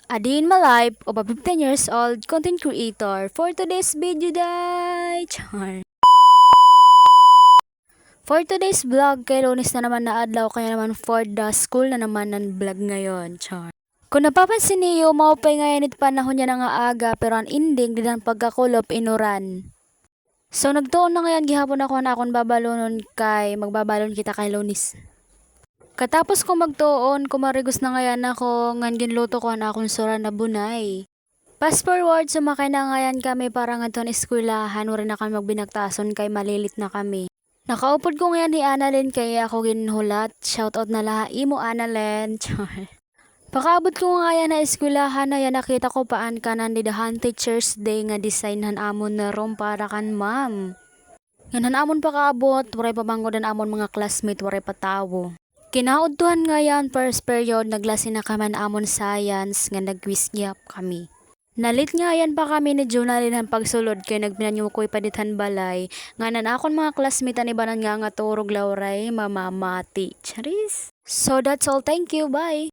A day in my life of a 15 years old content creator for today's video day. Char. For today's vlog, kay Lunes na naman na adlaw kaya naman for the school na naman ng vlog ngayon. Char. Kung napapansin niyo, maupay ngayon ito panahon niya na nga aga pero ang ending din ang pagkakulop inuran. So nagtuon na ngayon gihapon ako na akong babalonon kay magbabalon kita kay Lunes. Katapos ko magtuon, kumarigos na ngayon ako, ngan ginluto ko na akong sura na bunay. Fast forward, sumakay na ngayon kami para nga to na eskwelahan, wala na kami magbinagtason kay malilit na kami. Nakaupod ko ngayon ni Annalyn kaya ako ginhulat, shoutout na lahat imo Annalyn. Pakaabot ko ngayon na eskwelahan na yan, nakita ko paan ka nandidahan Teacher's Day nga designhan amon na room para kan ma'am. Nganan amon pakaabot, waray pabanggodan amon mga classmate, waray patawo. Kinaudtuhan nga yan, first period, naglasi na kaman amon science, nga nag-quiz gyap kami. Nalit nga yan pa kami ni Junalyn ang pagsulod, kaya nagpinanyukoy paditan balay, nga nanakon mga classmate ni banan nga turog lauray, mamamati. Charis! So that's all, thank you, bye!